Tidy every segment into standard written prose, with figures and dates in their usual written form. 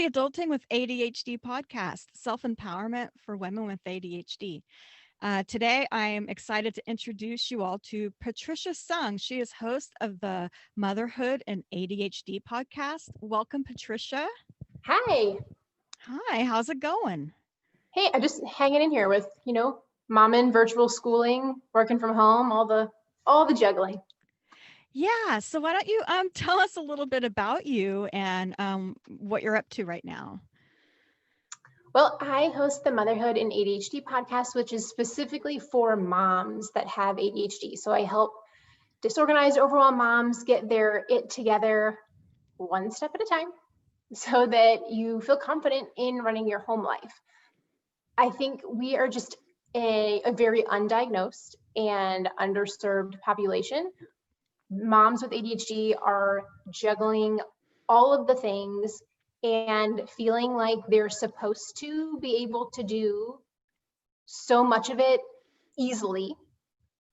Adulting with ADHD podcast, self-empowerment for women with ADHD. Today, I am excited to introduce you all to Patricia Sung. She is host of the Motherhood and ADHD podcast. Welcome, Patricia. Hi. Hi, how's it going? Hey, I'm just hanging in here with, mom and virtual schooling, working from home, all the juggling. Yeah, so why don't you tell us a little bit about you and what you're up to right now? Well, I host the Motherhood and ADHD podcast, which is specifically for moms that have ADHD. So I help disorganized, overwhelmed moms get their it together one step at a time so that you feel confident in running your home life. I think we are just a very undiagnosed and underserved population. Moms with ADHD are juggling all of the things and feeling like they're supposed to be able to do so much of it easily.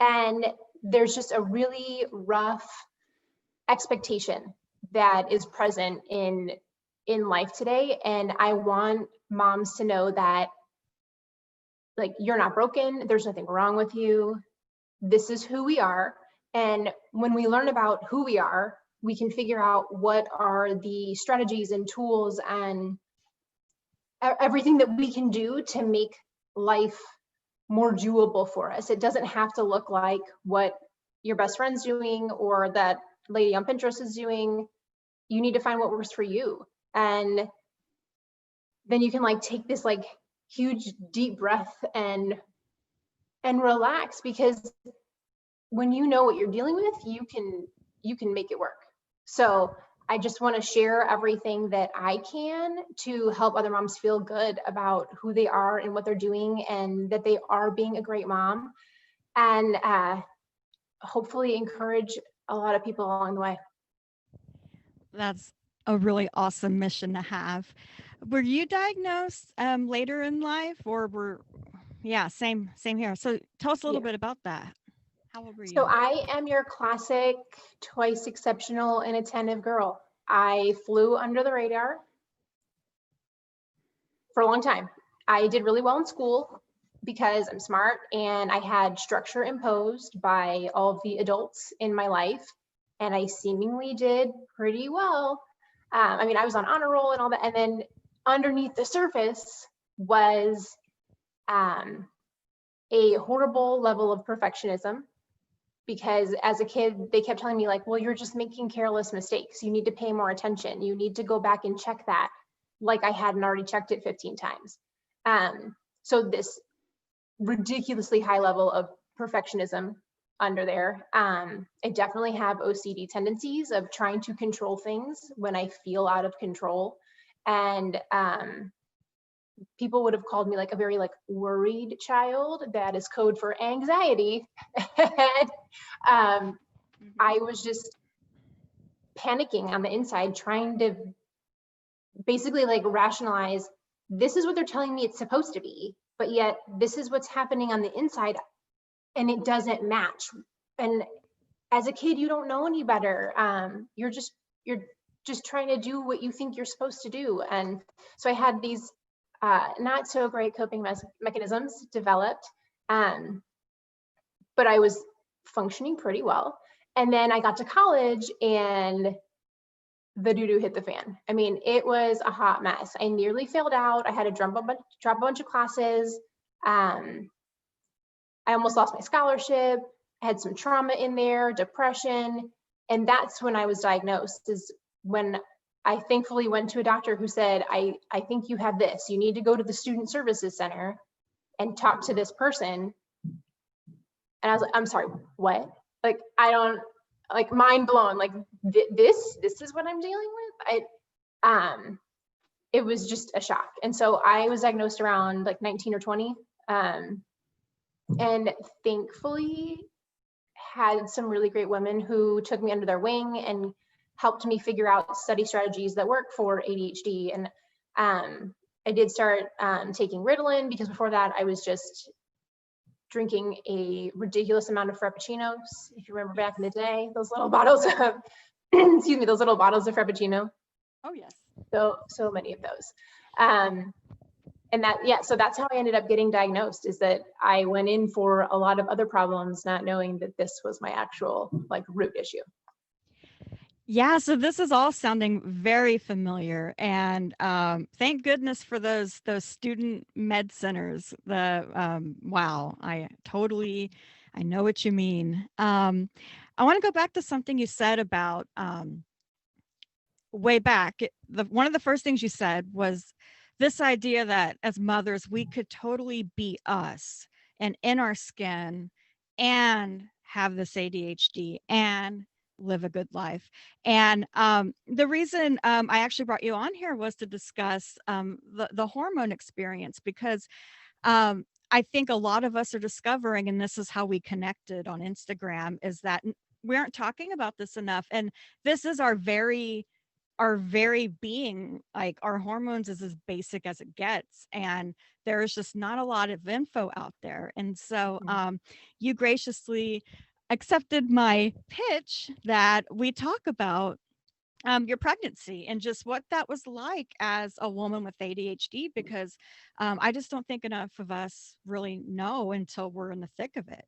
And there's just a really rough expectation that is present in life today. And I want moms to know that, like, you're not broken. There's nothing wrong with you. This is who we are. And when we learn about who we are, we can figure out what are the strategies and tools and everything that we can do to make life more doable for us. It doesn't have to look like what your best friend's doing or that lady on Pinterest is doing. You need to find what works for you. And then you can take this huge deep breath and relax, because when you know what you're dealing with, you can make it work. So I just want to share everything that I can to help other moms feel good about who they are and what they're doing, and that they are being a great mom, and hopefully encourage a lot of people along the way. That's a really awesome mission to have. Were you diagnosed later in life, or same here. So tell us a little bit about that. How old were you? So I am your classic twice exceptional and attentive girl. I flew under the radar for a long time. I did really well in school because I'm smart and I had structure imposed by all of the adults in my life, and I seemingly did pretty well. I was on honor roll and all that, and then underneath the surface was a horrible level of perfectionism, because as a kid, they kept telling me well, you're just making careless mistakes. You need to pay more attention. You need to go back and check that, like I hadn't already checked it 15 times. So this ridiculously high level of perfectionism under there. I definitely have OCD tendencies of trying to control things when I feel out of control. And people would have called me a very worried child. That is code for anxiety. And I was just panicking on the inside, trying to basically rationalize, this is what they're telling me it's supposed to be, but yet this is what's happening on the inside and it doesn't match. And as a kid, you don't know any better. You're just trying to do what you think you're supposed to do. And so I had these not so great coping mechanisms developed, but I was functioning pretty well. And then I got to college and the doo-doo hit the fan. It was a hot mess. I nearly failed out. I had to drop a bunch of classes. I almost lost my scholarship. I had some trauma in there, depression. And that's when I was diagnosed, is when I thankfully went to a doctor who said, I think you have this. You need to go to the Student Services Center and talk to this person. And I was like, I'm sorry, what? I don't, mind blown. This is what I'm dealing with. It was just a shock. And so I was diagnosed around 19 or 20. And thankfully had some really great women who took me under their wing and helped me figure out study strategies that work for ADHD. And I did start taking Ritalin, because before that I was just drinking a ridiculous amount of Frappuccinos. If you remember back in the day, those little bottles of, excuse me, those little bottles of Frappuccino. Oh yes. So many of those. And that, yeah, so that's how I ended up getting diagnosed, is that I went in for a lot of other problems, not knowing that this was my actual like root issue. Yeah, so this is all sounding very familiar, and thank goodness for those student med centers. Wow, I know what you mean. I want to go back to something you said about way back. One of the first things you said was this idea that as mothers we could totally be us and in our skin and have this ADHD and live a good life. And the reason I actually brought you on here was to discuss the hormone experience, because I think a lot of us are discovering, and this is how we connected on Instagram, is that we aren't talking about this enough. And this is our very being. Like, our hormones is as basic as it gets, and there is just not a lot of info out there. And so you graciously accepted my pitch that we talk about your pregnancy and just what that was like as a woman with ADHD, because I just don't think enough of us really know until we're in the thick of it.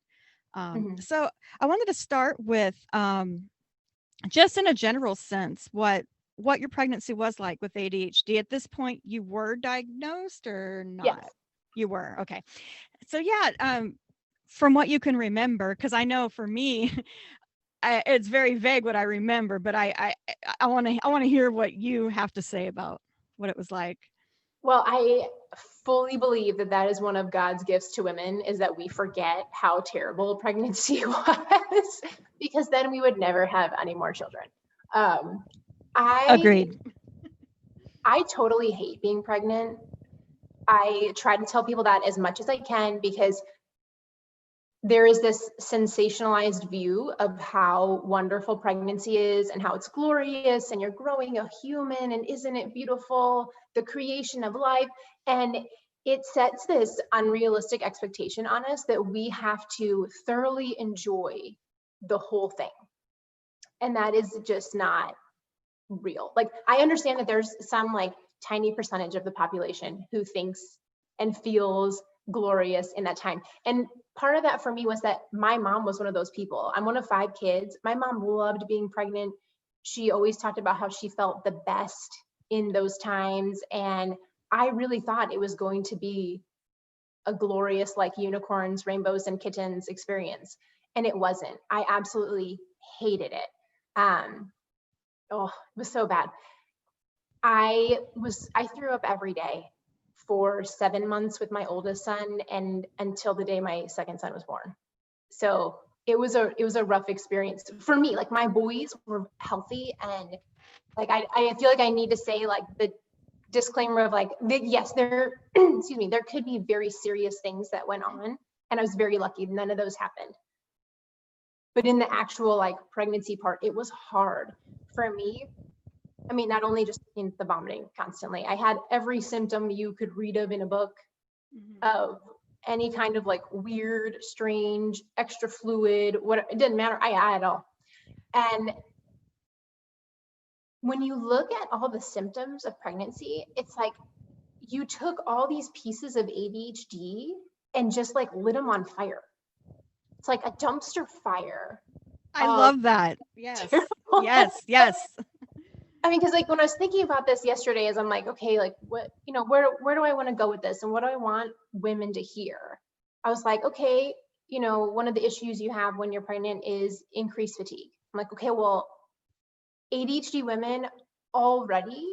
So I wanted to start with just in a general sense, what your pregnancy was like with ADHD. At this point, you were diagnosed or not? Yes. You were. Okay. So yeah, from what you can remember, because I know for me, it's very vague what I remember, but I want to hear what you have to say about what it was like. Well, I fully believe that that is one of God's gifts to women, is that we forget how terrible pregnancy was, because then we would never have any more children. Agreed. I totally hate being pregnant. I try to tell people that as much as I can, because there is this sensationalized view of how wonderful pregnancy is and how it's glorious and you're growing a human and isn't it beautiful, the creation of life. And it sets this unrealistic expectation on us that we have to thoroughly enjoy the whole thing. And that is just not real. Like, I understand that there's some like tiny percentage of the population who thinks and feels glorious in that time. And part of that for me was that my mom was one of those people. I'm one of 5 kids. My mom loved being pregnant. She always talked about how she felt the best in those times. And I really thought it was going to be a glorious, like, unicorns, rainbows, and kittens experience. And it wasn't. I absolutely hated it. Oh, it was so bad. I threw up every day for 7 months with my oldest son, and until the day my second son was born. So it was a rough experience for me. Like, my boys were healthy, and like I feel like I need to say like the disclaimer of like, yes, there excuse me, there could be very serious things that went on, and I was very lucky none of those happened. But in the actual like pregnancy part, it was hard for me. I mean, not only just in the vomiting constantly, I had every symptom you could read of in a book of any kind of like weird, strange, extra fluid, what, it didn't matter. I had it all. And when you look at all the symptoms of pregnancy, it's like you took all these pieces of ADHD and just like lit them on fire. It's like a dumpster fire. I love that. Yes. Yes. I mean, because like when I was thinking about this yesterday, as I'm like, okay, like what, where do I want to go with this, and what do I want women to hear? I was like, okay, one of the issues you have when you're pregnant is increased fatigue. I'm like, okay, well, ADHD women already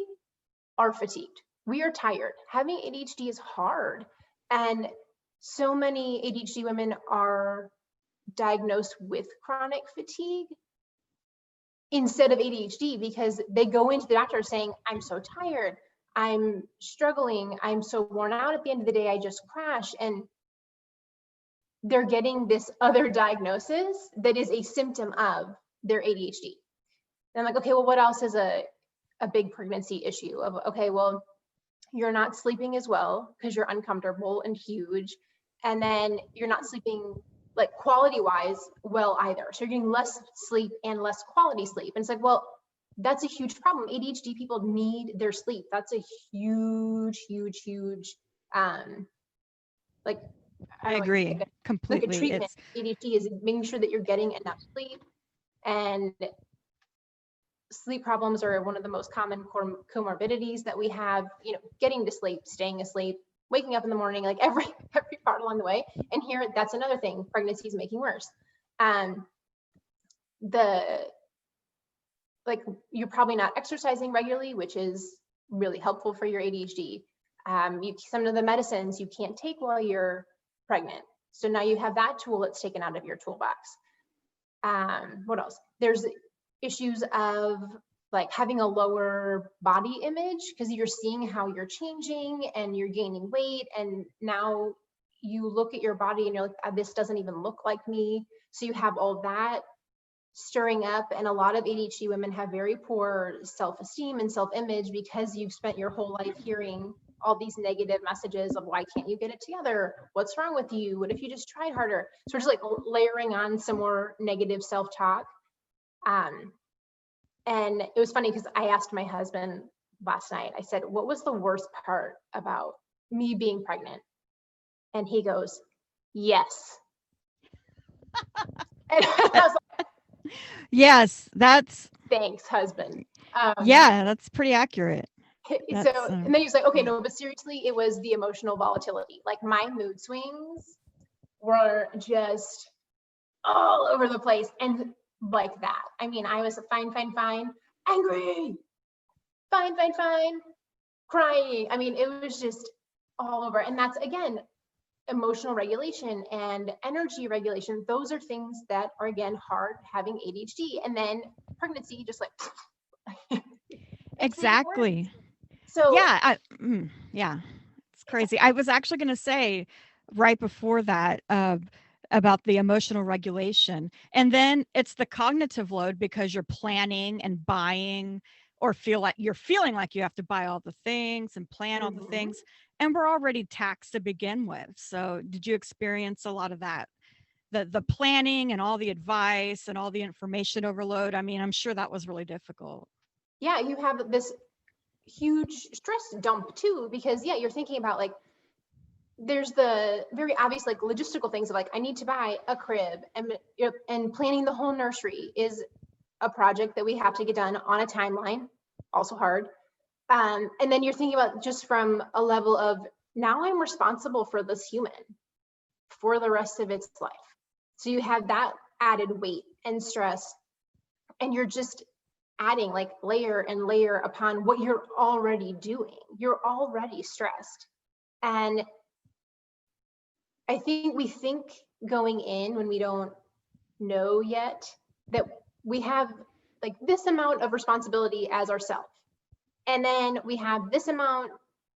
are fatigued. We are tired. Having ADHD is hard, and so many ADHD women are diagnosed with chronic fatigue instead of ADHD, because they go into the doctor saying, I'm so tired, I'm struggling, I'm so worn out at the end of the day, I just crash. And they're getting this other diagnosis that is a symptom of their ADHD. And I'm like, okay, well, what else is a big pregnancy issue? Of, okay, well, you're not sleeping as well because you're uncomfortable and huge. And then you're not sleeping like quality wise well either. So you're getting less sleep and less quality sleep. And it's like, well, that's a huge problem. ADHD people need their sleep. That's a huge, huge, huge, like, I I don't know, agree like a completely. treatment. It's ADHD is making sure that you're getting enough sleep, and sleep problems are one of the most common comorbidities that we have. You know, getting to sleep, staying asleep, waking up in the morning, like every part along the way. And here, that's another thing pregnancy is making worse. The like, you're probably not exercising regularly, which is really helpful for your ADHD. Some of the medicines you can't take while you're pregnant. So now you have that tool that's taken out of your toolbox. What else? There's issues of like having a lower body image because you're seeing how you're changing and you're gaining weight. And now you look at your body and you're like, this doesn't even look like me. So you have all that stirring up. And a lot of ADHD women have very poor self-esteem and self-image because you've spent your whole life hearing all these negative messages of why can't you get it together? What's wrong with you? What if you just tried harder? So we're just like layering on some more negative self-talk. And it was funny because I asked my husband last night, I said, what was the worst part about me being pregnant? And he goes, yes. And I was like, yes, that's thanks, husband. yeah, that's pretty accurate. So, and then he's like, okay, no, but seriously, it was the emotional volatility. Like my mood swings were just all over the place. And like that, I mean, I was fine, angry, fine, crying. I mean, it was just all over. And that's, again, emotional regulation and energy regulation. Those are things that are, again, hard having ADHD. And then pregnancy, just like, exactly. So Yeah, yeah, it's crazy. I was actually going to say right before that about the emotional regulation, and then it's the cognitive load because you're planning and buying, or feel like you're feeling like you have to buy all the things and plan all the things, and we're already taxed to begin with. So, did you experience a lot of that? The planning and all the advice and all the information overload. I mean, I'm sure that was really difficult. yeah, you have this huge stress dump too, because yeah, you're thinking about like, there's the very obvious like logistical things of like, I need to buy a crib, and planning the whole nursery is a project that we have to get done on a timeline, also hard. And then you're thinking about just from a level of, now I'm responsible for this human for the rest of its life. So you have that added weight and stress, and you're just adding like layer and layer upon what you're already doing. You're already stressed. And I think we think going in, when we don't know yet, that we have like this amount of responsibility as ourselves. And then we have this amount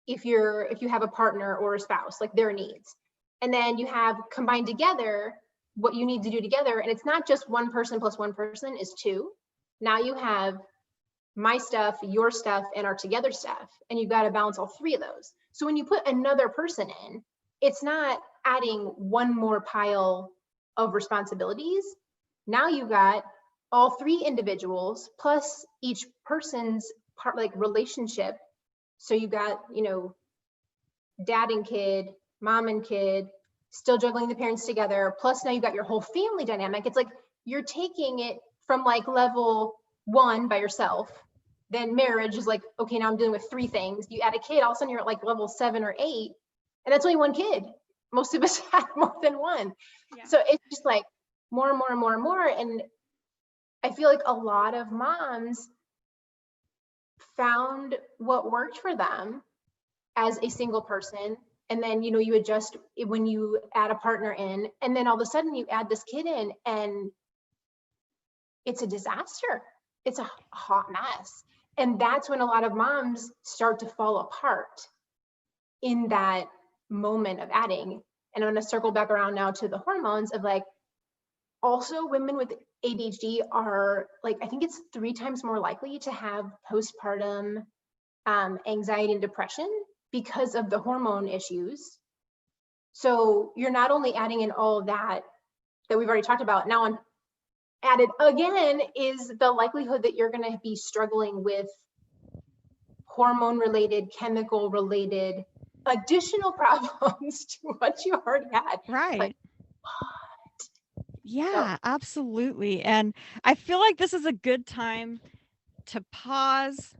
if you have a partner or a spouse, like their needs. And then you have combined together what you need to do together. And it's not just one person plus one person is two. Now you have my stuff, your stuff, and our together stuff. And you've got to balance all three of those. So when you put another person in, it's not adding one more pile of responsibilities. Now you've got all three individuals plus each person's part, like relationship. So you got, dad and kid, mom and kid, still juggling the parents together. Plus now you got your whole family dynamic. It's like you're taking it from like level 1 by yourself. Then marriage is like, okay, now I'm dealing with 3 things. You add a kid, all of a sudden you're at like level 7 or 8, and that's only 1 kid. Most of us have more than one. Yeah. So it's just like more and more and more and more. And I feel like a lot of moms found what worked for them as a single person. And then, you adjust when you add a partner in, and then all of a sudden you add this kid in, and it's a disaster. It's a hot mess. And that's when a lot of moms start to fall apart in that moment of adding. And I'm going to circle back around now to the hormones of like, also women with ADHD are like, I think it's 3 times more likely to have postpartum anxiety and depression because of the hormone issues. So you're not only adding in all that we've already talked about, now added again is the likelihood that you're going to be struggling with hormone related, chemical related additional problems to what you already had. Right. Like, yeah, absolutely. And I feel like this is a good time to pause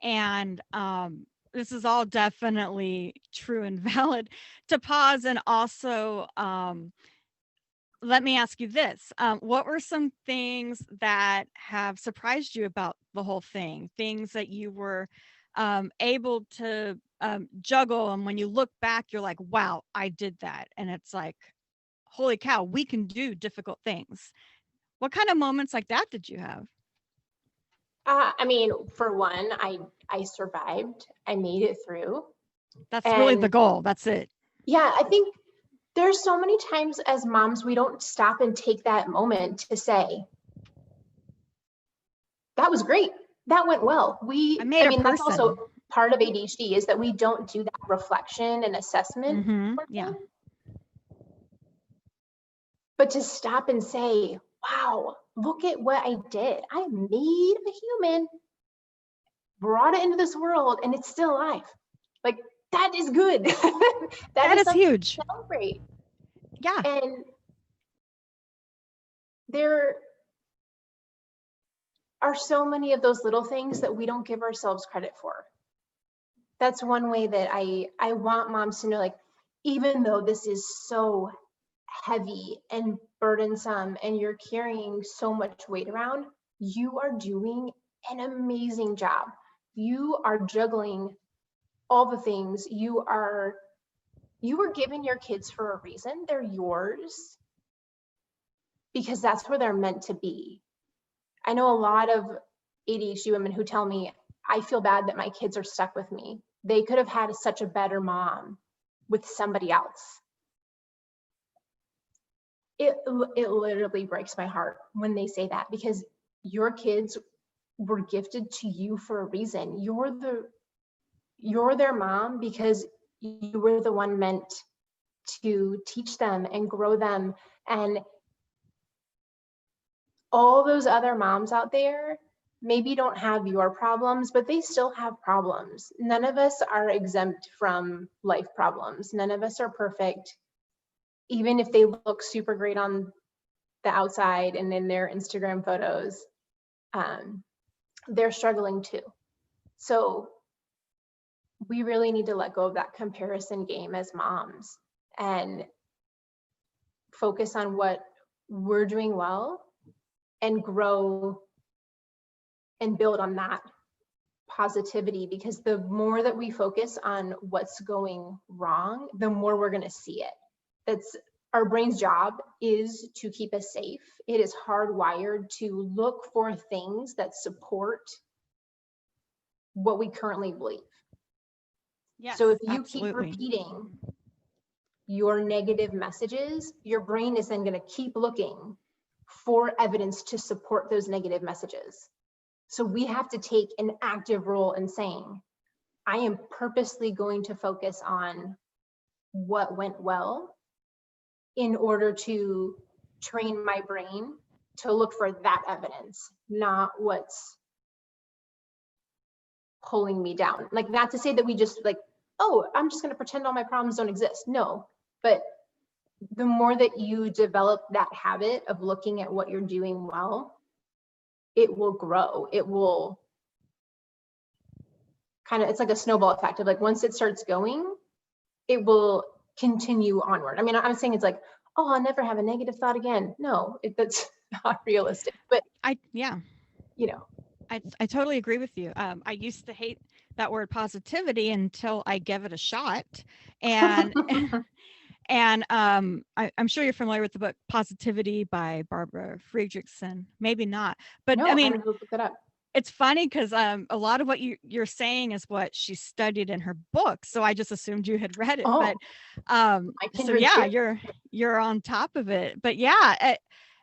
and this is all definitely true and valid, to pause and also let me ask you this. What were some things that have surprised you about the whole thing? Things that you were able to juggle, and when you look back, you're like, wow, I did that. And it's like, holy cow, we can do difficult things. What kind of moments like that did you have? I mean, for one, I survived. I made it through. That's really the And goal. That's it. yeah, I think there's so many times as moms, we don't stop and take that moment to say, that was great. That went well. I made I a mean, that's person. also part of ADHD is that we don't do that reflection and assessment. Yeah. But to stop and say, wow, look at what I did. I made a human, brought it into this world, and it's still alive. Like, that is good. That is huge. To celebrate. Yeah. And there are so many of those little things that we don't give ourselves credit for. That's one way that I want moms to know, like, even though this is so heavy and burdensome and you're carrying so much weight around, you are doing an amazing job. You are juggling all the things. You were given your kids for a reason. They're yours because that's where they're meant to be. I know a lot of ADHD women who tell me, I feel bad that my kids are stuck with me. They could have had such a better mom with somebody else. It literally breaks my heart when they say that, because your kids were gifted to you for a reason. You're their mom because you were the one meant to teach them and grow them. And all those other moms out there maybe don't have your problems, but they still have problems. None of us are exempt from life problems. None of us are perfect. Even if they look super great on the outside and in their Instagram photos, they're struggling too. So we really need to let go of that comparison game as moms and focus on what we're doing well and grow and build on that positivity, because the more that we focus on what's going wrong, the more we're going to see it. That's our brain's job, is to keep us safe. It is hardwired to look for things that support what we currently believe. Yes, so if you absolutely. keep repeating your negative messages, your brain is then going to keep looking for evidence to support those negative messages. So we have to take an active role in saying, I am purposely going to focus on what went well in order to train my brain to look for that evidence, not what's pulling me down. Like, not to say that we just like, oh, I'm just going to pretend all my problems don't exist. No, but the more that you develop that habit of looking at what you're doing well, it will grow. It will kind of, it's like a snowball effect of like, once it starts going, it will continue onward. I mean, I'm saying it's like, oh, I'll never have a negative thought again. No, that's not realistic. But you know, I totally agree with you. I used to hate that word positivity until I gave it a shot, and and I'm sure you're familiar with the book Positivity by Barbara Friedrichsen. Maybe not, but no, I mean, look that up. It's funny because a lot of what you're saying is what she studied in her book, so I just assumed you had read it. Oh, but so yeah, you're on top of it. But yeah,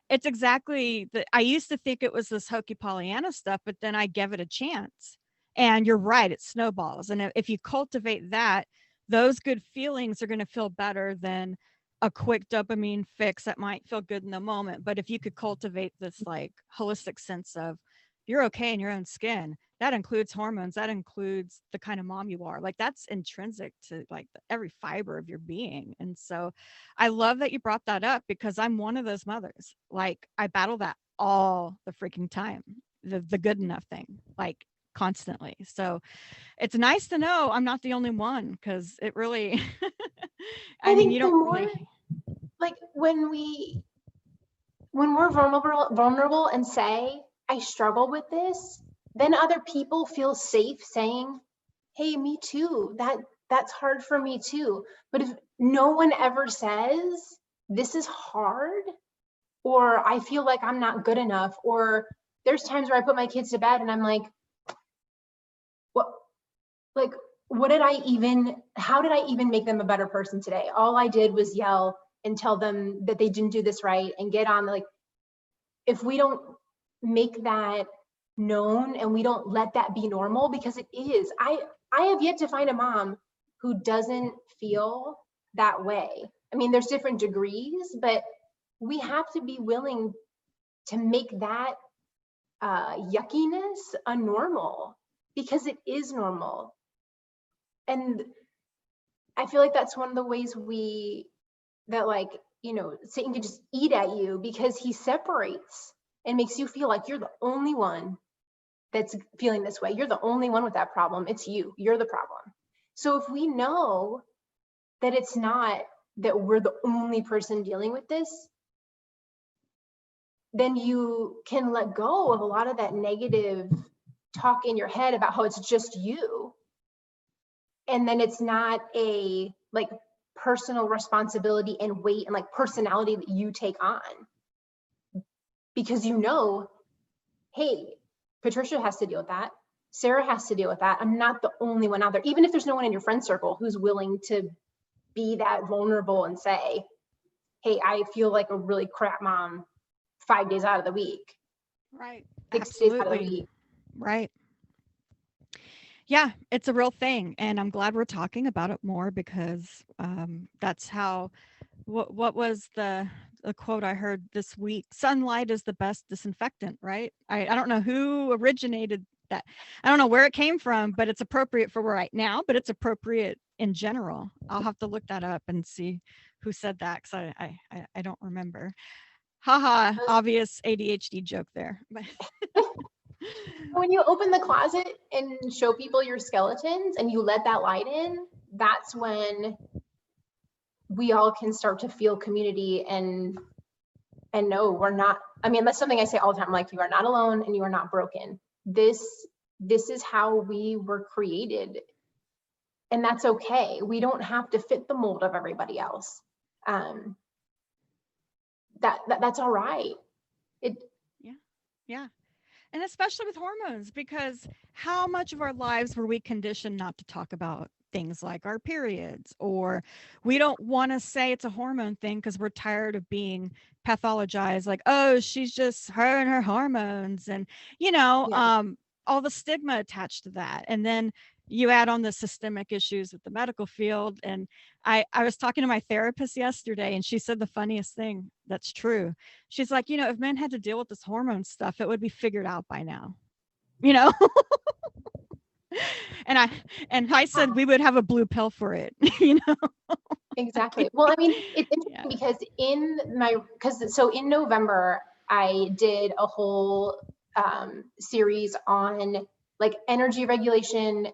it's exactly that. I used to think it was this hokey Pollyanna stuff, but then I gave it a chance, and you're right, it snowballs. And if you cultivate that, those good feelings are going to feel better than a quick dopamine fix that might feel good in the moment. But if you could cultivate this like holistic sense of you're okay in your own skin, that includes hormones, that includes the kind of mom you are. Like that's intrinsic to like every fiber of your being. And so I love that you brought that up because I'm one of those mothers. Like I battle that all the freaking time. The good enough thing, like constantly. So it's nice to know I'm not the only one because it really I I mean, you think the don't more really like when we're vulnerable and say, I struggle with this, then other people feel safe saying, hey, me too. That's hard for me too. But if no one ever says, this is hard, or I feel like I'm not good enough, or there's times where I put my kids to bed and I'm like, what, like, how did I even make them a better person today? All I did was yell and tell them that they didn't do this right and get on. Like, if we don't make that known and we don't let that be normal, because it is, I have yet to find a mom who doesn't feel that way. I mean, there's different degrees, but we have to be willing to make that yuckiness a normal, because it is normal. And I feel like that's one of the ways like, Satan can just eat at you, because he separates and makes you feel like you're the only one that's feeling this way. You're the only one with that problem. It's you. You're the problem. So if we know that it's not that we're the only person dealing with this, then you can let go of a lot of that negative talk in your head about how it's just you. And then it's not a like personal responsibility and weight and like personality that you take on, because hey, Patricia has to deal with that. Sarah has to deal with that. I'm not the only one out there. Even if there's no one in your friend circle who's willing to be that vulnerable and say, hey, I feel like a really crap mom 5 days out of the week. right. 6 days out of the Absolutely. week. Right. Yeah, it's a real thing. And I'm glad we're talking about it more because that's how what was the quote I heard this week? Sunlight is the best disinfectant, right? I don't know who originated that. I don't know where it came from, but it's appropriate for right now, but it's appropriate in general. I'll have to look that up and see who said that because I don't remember. Haha, obvious ADHD joke there. When you open the closet and show people your skeletons and you let that light in, that's when we all can start to feel community and no, we're not. I mean, that's something I say all the time. Like, you are not alone and you are not broken. This is how we were created, and that's okay. We don't have to fit the mold of everybody else. That's all right. Yeah. And especially with hormones, because how much of our lives were we conditioned not to talk about things like our periods, or we don't want to say it's a hormone thing because we're tired of being pathologized like, oh, she's just her and her hormones, and Yeah. all the stigma attached to that. And then you add on the systemic issues with the medical field. And I was talking to my therapist yesterday, and she said the funniest thing that's true. She's like, if men had to deal with this hormone stuff, it would be figured out by now, you know? and I said we would have a blue pill for it, Exactly. Well, I mean, it's interesting Yeah. because so in November, I did a whole series on like energy regulation,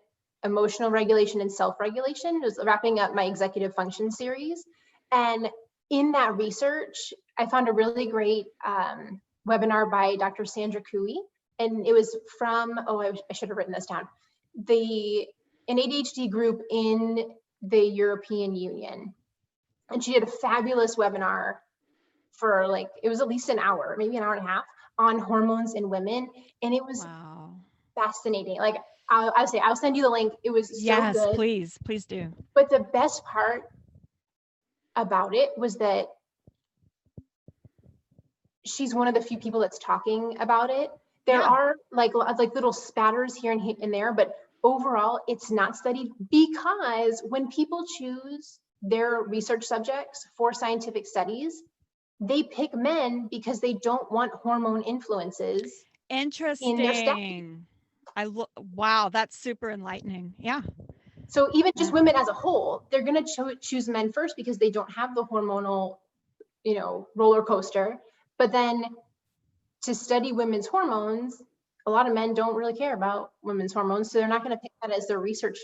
emotional regulation, and self-regulation. It was wrapping up my executive function series. And in that research, I found a really great webinar by Dr. Sandra Cooey. And it was from, I should have written this down, an ADHD group in the European Union. And she did a fabulous webinar for like, it was at least an hour, maybe an hour and a half, on hormones in women. And it was fascinating. Like, I'll say, I'll send you the link. It was so good. Please do. But the best part about it was that she's one of the few people that's talking about it. There are like little spatters here and there, but overall it's not studied, because when people choose their research subjects for scientific studies, they pick men because they don't want hormone influences in their study. Interesting. Wow, that's super enlightening. Yeah. So even just Uh, women as a whole, they're going to choose men first because they don't have the hormonal, roller coaster. But then to study women's hormones, a lot of men don't really care about women's hormones, so they're not going to pick that as their research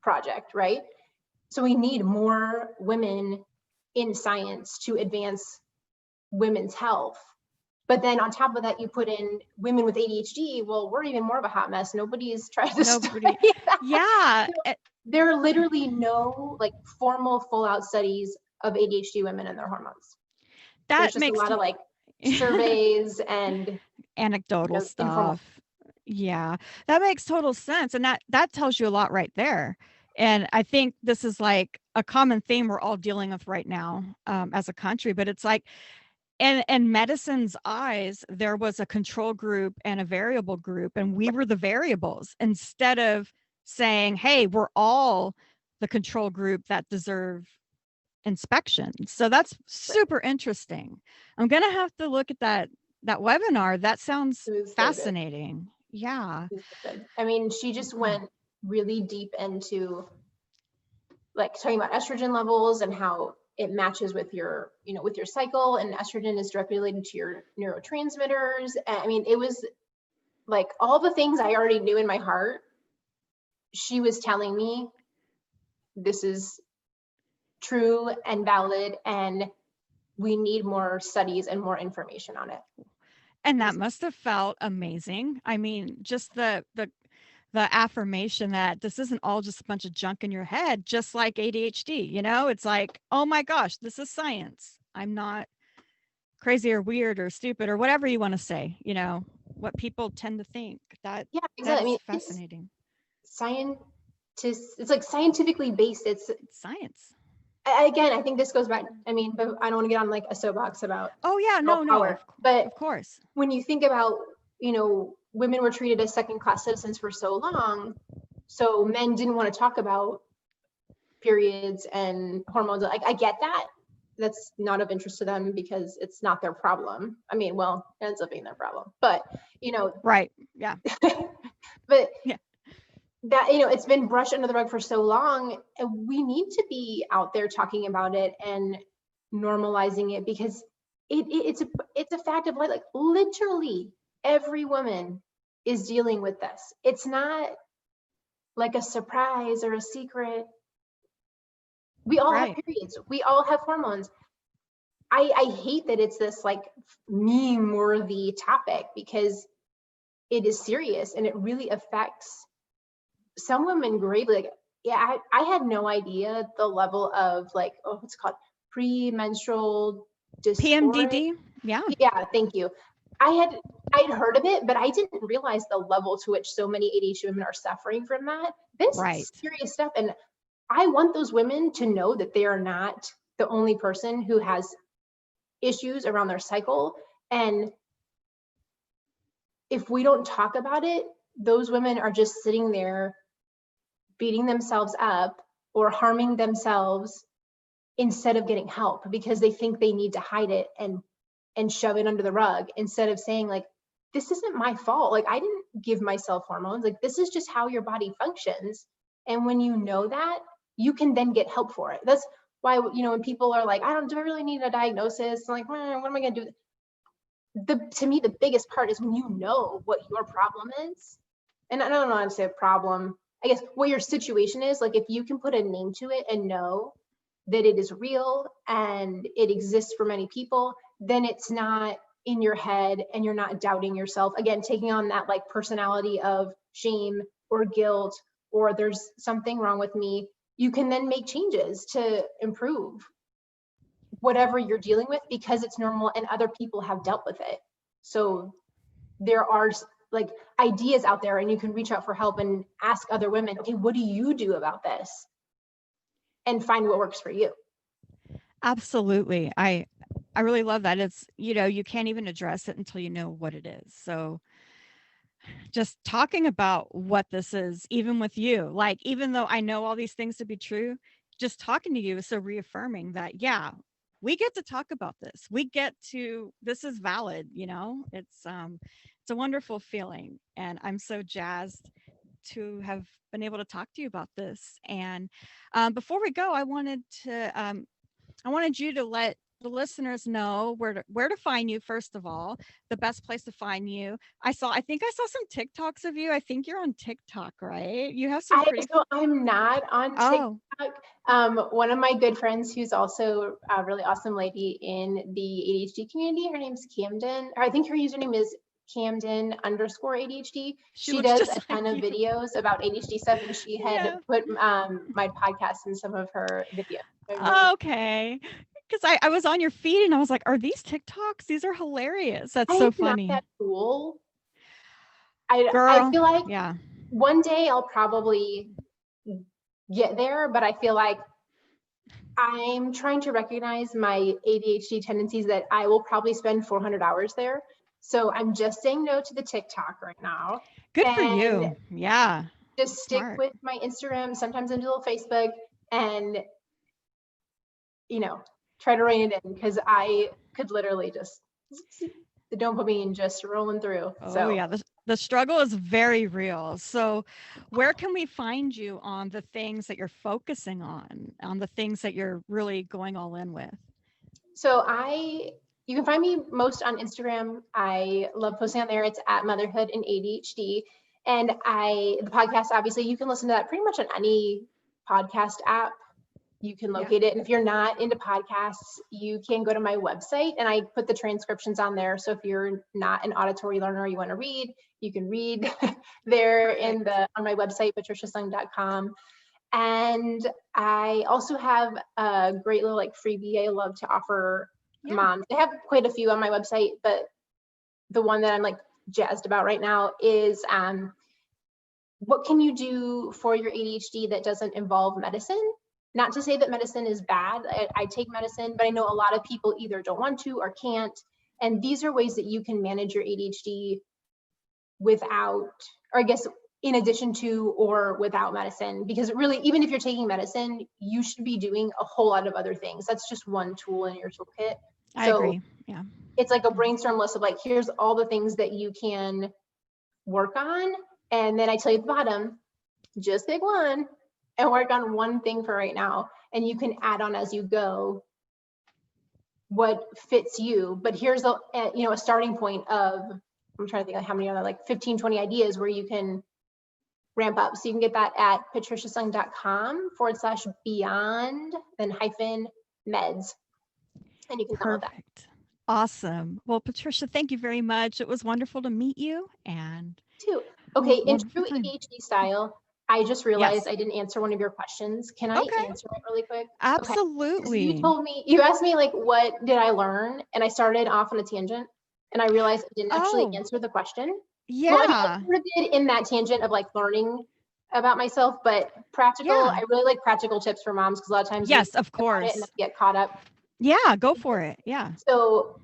project, right? So we need more women in science to advance women's health. But then on top of that, you put in women with ADHD. Well, we're even more of a hot mess. Nobody's tried to study that. Yeah. There are literally no like formal full out studies of ADHD women and their hormones. There's That just a makes lot of like surveys and anecdotal informal. stuff. Yeah, that makes total sense. And that tells you a lot right there. And I think this is like a common theme we're all dealing with right now as a country, but it's like, in medicine's eyes, there was a control group and a variable group, and we were the variables instead of saying, hey, we're all the control group that deserve inspection. So that's super interesting. I'm going to have to look at that webinar. That sounds fascinating. Yeah. I mean, she just went really deep into like talking about estrogen levels and how it matches with your, with your cycle, and estrogen is directly related to your neurotransmitters. And I mean, it was like all the things I already knew in my heart. She was telling me this is true and valid, and we need more studies and more information on it. And that must have felt amazing. I mean, just the affirmation that this isn't all just a bunch of junk in your head, just like ADHD, it's like, oh my gosh, this is science. I'm not crazy or weird or stupid or whatever you want to say, what people tend to think. That exactly. That I mean, is fascinating. It's like scientifically based. It's science. Again, I think this goes back, I mean, but I don't want to get on like a soapbox about no, but of course, when you think about, women were treated as second-class citizens for so long, so men didn't want to talk about periods and hormones. Like, I get that. That's not of interest to them because it's not their problem. I mean, well, it ends up being their problem, but right. Yeah. But yeah, that, it's been brushed under the rug for so long, and we need to be out there talking about it and normalizing it, because it's a fact of life. Like literally every woman is dealing with this. It's not like a surprise or a secret. We all have periods. We all have hormones. I hate that it's this like meme worthy topic, because it is serious and it really affects some women greatly. Like, yeah, I had no idea the level of like, what's it called? Premenstrual dysphoria. PMDD. Yeah. Yeah, thank you. I'd heard of it, but I didn't realize the level to which so many ADHD women are suffering from that. This is serious stuff. And I want those women to know that they are not the only person who has issues around their cycle. And if we don't talk about it, those women are just sitting there beating themselves up or harming themselves instead of getting help, because they think they need to hide it and shove it under the rug, instead of saying like, this isn't my fault. Like, I didn't give myself hormones. Like, this is just how your body functions. And when you know that, you can then get help for it. That's why, when people are like, do I really need a diagnosis? I'm like, what am I going to do? To me, the biggest part is when you know what your problem is. And I don't know how to say a problem. I guess what your situation is. Like, if you can put a name to it and know that it is real and it exists for many people, then it's not in your head and you're not doubting yourself. Again, taking on that like personality of shame or guilt, or there's something wrong with me. You can then make changes to improve whatever you're dealing with, because it's normal and other people have dealt with it. So there are like ideas out there, and you can reach out for help and ask other women, okay, what do you do about this? And find what works for you. Absolutely. I really love that. It's, you can't even address it until you know what it is. So just talking about what this is, even with you, like, even though I know all these things to be true, just talking to you is so reaffirming that, yeah, we get to talk about this. We get to, this is valid, you know, it's a wonderful feeling. And I'm so jazzed to have been able to talk to you about this. And before we go, I wanted you to let the listeners know where to find you. First of all, the best place to find you. I think I saw some TikToks of you. I think you're on TikTok, right? You have some pretty. I'm not on Oh, TikTok. One of my good friends, who's also a really awesome lady in the ADHD community, her name's Camden, or I think her username is Camden _ADHD. she She looks does a just like ton of you. videos about ADHD stuff, and she had Yeah. put my podcast in some of her videos. I really, Okay. Because I was on your feed and I was like, are these TikToks? These are hilarious. That's I so am not funny. that cool. I Girl. feel like Yeah. one day I'll probably get there, but I feel like I'm trying to recognize my ADHD tendencies that I will probably spend 400 hours there. So I'm just saying no to the TikTok right now Good for and you. Yeah. just stick Smart. with my Instagram, sometimes into a little Facebook, and, you know, try to rein it in, because I could literally just, the dopamine just rolling through. Oh So yeah, the struggle is very real. So, where can we find you on the things that you're focusing on the things that you're really going all in with? So you can find me most on Instagram. I love posting on there. It's at Motherhood and ADHD. And the podcast, obviously, you can listen to that pretty much on any podcast app. You can Yeah. locate it. And if you're not into podcasts, you can go to my website and I put the transcriptions on there. So if you're not an auditory learner, you want to read, you can read there Perfect. on my website, patriciasung.com. And I also have a great little like freebie I love to offer Yeah. moms. I have quite a few on my website, but the one that I'm like jazzed about right now is what can you do for your ADHD that doesn't involve medicine? Not to say that medicine is bad. I take medicine, but I know a lot of people either don't want to or can't. And these are ways that you can manage your ADHD without, or I guess in addition to or without medicine, because really, even if you're taking medicine, you should be doing a whole lot of other things. That's just one tool in your toolkit. I So agree. Yeah. it's like a brainstorm list of like, here's all the things that you can work on. And then I tell you at the bottom, just pick one and work on one thing for right now. And you can add on as you go what fits you. But here's a starting point of, I'm trying to think of how many other, like 15, 20 ideas where you can ramp up. So you can get that at patriciasung.com/beyond, then -meds. And you can download that Perfect. Awesome. Well, Patricia, thank you very much. It was wonderful to meet you and too. Okay, in wonderful true time. ADHD style, I just realized Yes. I didn't answer one of your questions. Can I Okay. answer it really quick? Okay. Because Absolutely. you asked me like, what did I learn? And I started off on a tangent and I realized I didn't actually Oh, answer the question. Well, I mean, I yeah. sort of did in that tangent of like learning about myself, but practical, Yeah. I really like practical tips for moms because a lot of times we Yes, think of about it and course. then get caught up. Yeah, go for it. Yeah. So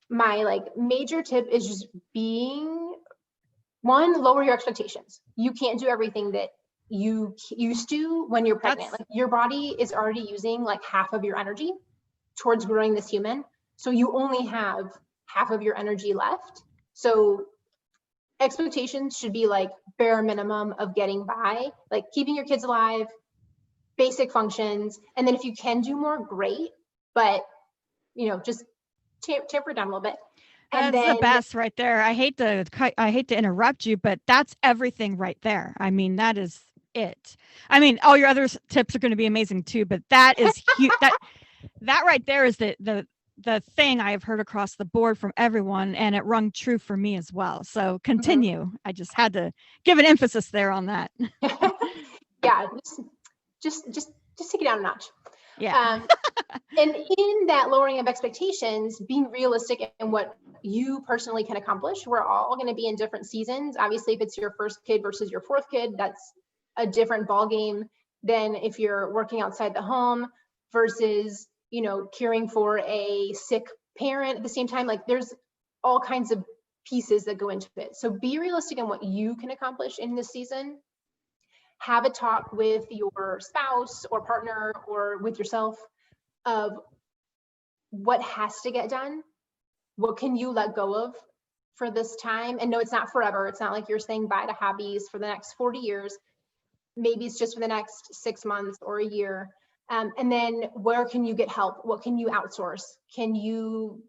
my like major tip is just lower your expectations. You can't do everything that you used to when you're pregnant. That's Like your body is already using like half of your energy towards growing this human. So you only have half of your energy left. So expectations should be like bare minimum of getting by, like keeping your kids alive, basic functions. And then if you can do more, great. But just tamper it down a little bit. And that's the then best right there. I hate to interrupt you, but that's everything right there. I mean, that is it. I mean, all your other tips are going to be amazing too, but that is huge. That right there is the thing I have heard across the board from everyone, and it rung true for me as well. So continue. I just had to give an emphasis there on that. yeah, just take it down a notch. Yeah. And in that lowering of expectations, being realistic in what you personally can accomplish. We're all going to be in different seasons. Obviously, if it's your first kid versus your fourth kid, that's a different ball game than if you're working outside the home versus, caring for a sick parent at the same time. Like there's all kinds of pieces that go into it. So be realistic in what you can accomplish in this season. have a talk with your spouse or partner or with yourself of what has to get done. What can you let go of for this time? And no, it's not forever. It's not like you're saying bye to hobbies for the next 40 years. Maybe it's just for the next 6 months or a year. And then where can you get help? What can you outsource? Can you,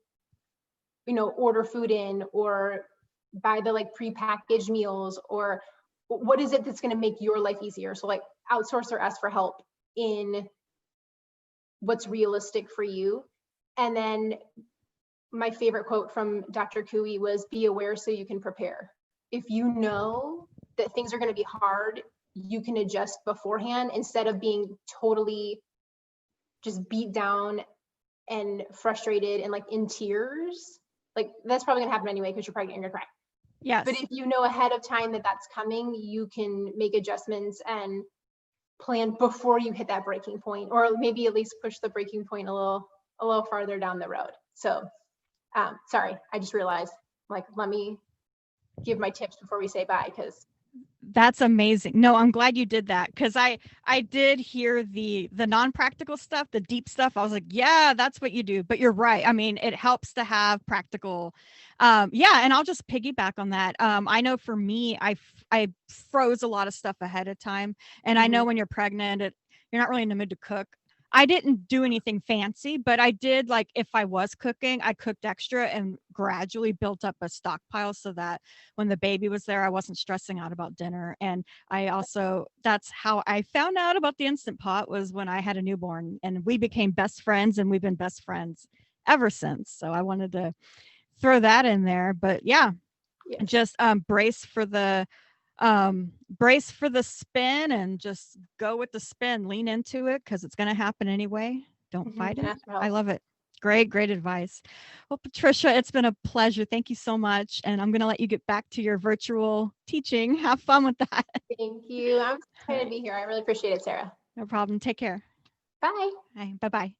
order food in or buy the like prepackaged meals, or what is it that's going to make your life easier? So like outsource or ask for help in what's realistic for you. And then my favorite quote from Dr. Cooey was, be aware so you can prepare. If you know that things are going to be hard, you can adjust beforehand instead of being totally just beat down and frustrated and like in tears. Like that's probably gonna happen anyway because you're pregnant and you're crying. Yes. But if you know ahead of time that that's coming, you can make adjustments and plan before you hit that breaking point, or maybe at least push the breaking point a little farther down the road. So sorry, I just realized, like, let me give my tips before we say bye, because that's amazing. No, I'm glad you did that, because I did hear the non-practical stuff, the deep stuff. I was like, yeah, that's what you do. But you're right. I mean, it helps to have practical. Yeah, and I'll just piggyback on that. I know for me, I froze a lot of stuff ahead of time, and I know when you're pregnant, you're not really in the mood to cook. I didn't do anything fancy, but I did, like, if I was cooking, I cooked extra and gradually built up a stockpile so that when the baby was there, I wasn't stressing out about dinner. And I also, that's how I found out about the Instant Pot, was when I had a newborn, and we became best friends, and we've been best friends ever since. So I wanted to throw that in there. But yeah, just brace for the spin, and just go with the spin, lean into it, because it's going to happen anyway. Don't fight it. I love it. Great advice. Well, Patricia, it's been a pleasure. Thank you so much. And I'm going to let you get back to your virtual teaching. Have fun with that. Thank you. I'm excited to be here. I really appreciate it, Sarah. No problem. Take care. Bye. Bye-bye.